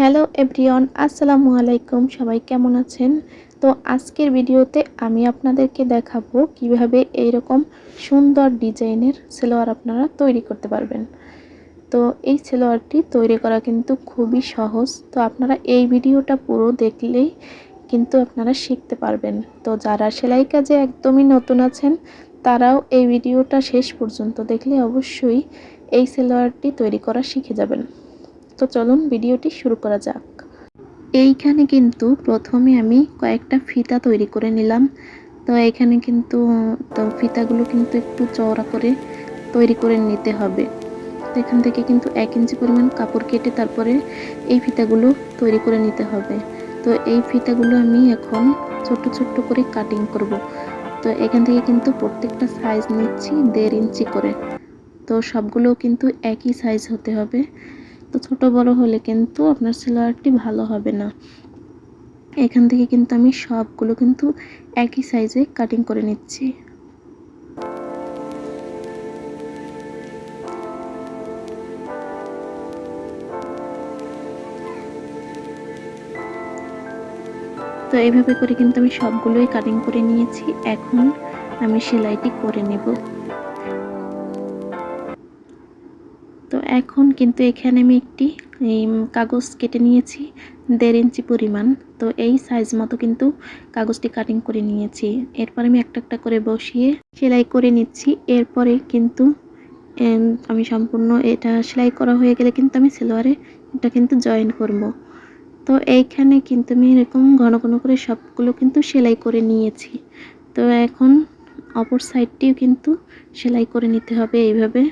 Hello everyone, আসসালামু আলাইকুম। সবাই কেমন আছেন? তো আজকের ভিডিওতে আমি আপনাদেরকে দেখাবো কিভাবে এইরকম সুন্দর ডিজাইনের সালোয়ার আপনারা তৈরি করতে পারবেন। তো এই সালোয়ারটি তৈরি করা কিন্তু খুবই সহজ। তো আপনারা এই ভিডিওটা পুরো দেখলেই কিন্তু আপনারা শিখতে পারবেন। তো যারা সেলাই কাজে একদমই নতুন আছেন তারাও এই ভিডিওটা শেষ পর্যন্ত দেখলে অবশ্যই এই সালোয়ারটি তৈরি করা শিখে যাবেন। তো চলুন ভিডিওটি শুরু করা যাক। এইখানে কিন্তু প্রথমে আমি কয়েকটা ফিতা তৈরি করে নিলাম। তো এখানে কিন্তু ফিতাগুলো কিন্তু একটু চওড়া করে তৈরি করে নিতে হবে। তো এখান থেকে কিন্তু 1 ইঞ্চি পরিমাণ কাপড় কেটে তারপরে এই ফিতাগুলো তৈরি করে নিতে হবে। তো এই ফিতাগুলো আমি এখন ছোট ছোট করে কাটিং করব। তো এখান থেকে কিন্তু প্রত্যেকটা সাইজ নিচ্ছি 1.5 ইঞ্চি করে। তো সবগুলো কিন্তু একই সাইজ হতে হবে। তো ছোট বড় হলে কিন্তু আপনার সালোয়ারটি ভালো হবে না। এখান থেকে কিন্তু আমি সবগুলো কিন্তু একই সাইজে কাটিং করে নিচ্ছি। তো এইভাবে করে কিন্তু আমি সবগুলোই কাটিং করে নিয়েছি। এখন আমি সেলাইটি করে নেব। তো এখন কিন্তু এখানে আমি একটি কাগজ কেটে নিয়েছি 1.5 ইঞ্চি পরিমাণ। তো এই সাইজ মতো কিন্তু কাগজটি কাটিং করে নিয়েছি। এরপর আমি একটা একটা করে বসিয়ে সেলাই করে নিচ্ছি। এরপরে কিন্তু আমি সম্পূর্ণ এটা সেলাই করা হয়ে গেলে কিন্তু আমি সালোয়ারে এটা কিন্তু জয়েন করব। তো এইখানে কিন্তু আমি এরকম ঘন ঘন করে সবগুলো কিন্তু সেলাই করে নিয়েছি। তো এখন অপর সাইডটিও কিন্তু সেলাই করে নিতে হবে এইভাবে।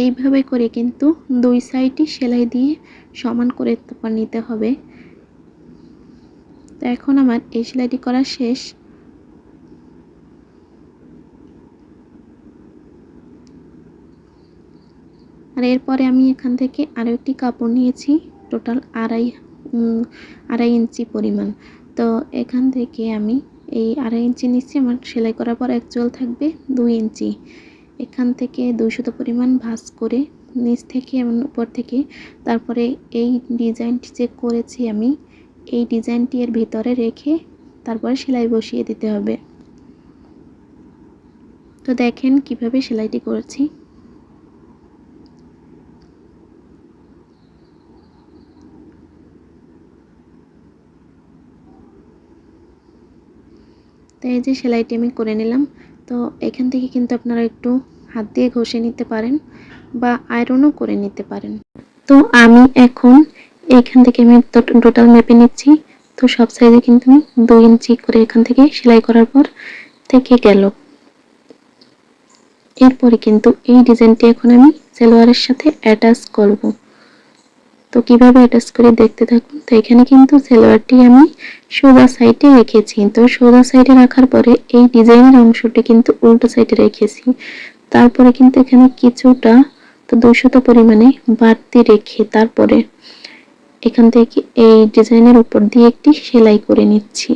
এইভাবে করে কিন্তু দুই সাইডই সেলাই দিয়ে সমান করে নিতে হবে। তো এখন আমার এই সেলাইটি করা শেষ। আর এরপরে আমি এখান থেকে আরও একটি কাপড় নিয়েছি টোটাল আড়াই ইঞ্চি পরিমাণ। তো এখান থেকে আমি এই 2.5 ইঞ্চি নিচ্ছি। আমার সেলাই করার পর অ্যাকচুয়াল থাকবে 2 ইঞ্চি। এখান থেকে 200 পরিমাণ ভাঁজ করে নিচ থেকে এবং উপর থেকে তারপরে এই ডিজাইনটি যে করেছি আমি এই ডিজাইনটি এর ভিতরে রেখে তারপরে সেলাই বসিয়ে দিতে হবে। তো দেখেন কিভাবে সেলাইটি করেছি। তো এই যে সেলাইটি আমি করে নিলাম। তো এখান থেকে কিন্তু আপনারা একটু হাত দিয়ে ঘষে নিতে পারেন বা আয়রনও করে নিতে পারেন। তো আমি এখন এখান থেকে আমি টোটাল মেপে নিচ্ছি। তো সব সাইজে কিন্তু আমি 2 ইঞ্চি করে এখান থেকে সেলাই করার পর থেকে গেল। এরপরে কিন্তু এই ডিজাইনটি এখন আমি সালোয়ারের সাথে অ্যাটাচ করব। তো কিভাবে অ্যাটাচ করে দেখতে থাকুন। তো এখানে কিন্তু সালোয়ারটি আমি সোজা সাইডে রেখেছি। তো সোজা সাইডে রাখার পরে এই ডিজাইনের অংশটি কিন্তু উল্টো সাইডে রেখেছি। তারপরে কিন্তু এখানে কিছুটা তো 200 পরিমাণে বাড়তি রেখে তারপরে এখান থেকে এই ডিজাইনের উপর দিয়ে একটি সেলাই করে নিচ্ছি।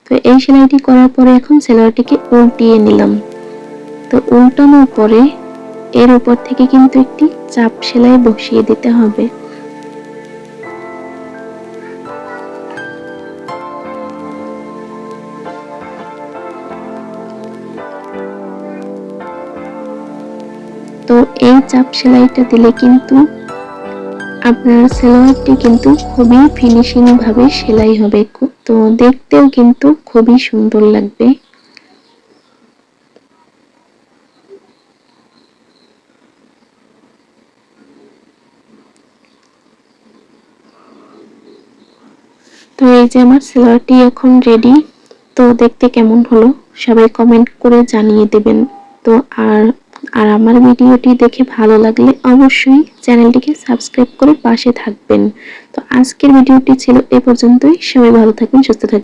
তো এই সেলাইটি করার পরে এখন সালোয়ারটিকে উল্টিয়ে নিলাম। তো উল্টানোর পরে এর উপর থেকে কিন্তু একটি চাপ সেলাই বসিয়ে দিতে হবে। তো এই চাপ সেলাইটা দিলে কিন্তু আপনার সালোয়ারটি কিন্তু খুবই ফিনিশিং ভাবে সেলাই হবে। তো দেখতেও কিন্তু খুবই সুন্দর লাগবে। তো এই যে আমার সালোয়ারটি এখন রেডি। তো দেখতে কেমন হলো সবাই কমেন্ট করে জানিয়ে দেবেন। তো আর আমার ভিডিওটি দেখে ভালো লাগলে অবশ্যই চ্যানেলটিকে সাবস্ক্রাইব করে পাশে থাকবেন। তো আজকের ভিডিওটি ছিল এ পর্যন্তই। সবাই ভালো থাকবেন, সুস্থ থাকবেন।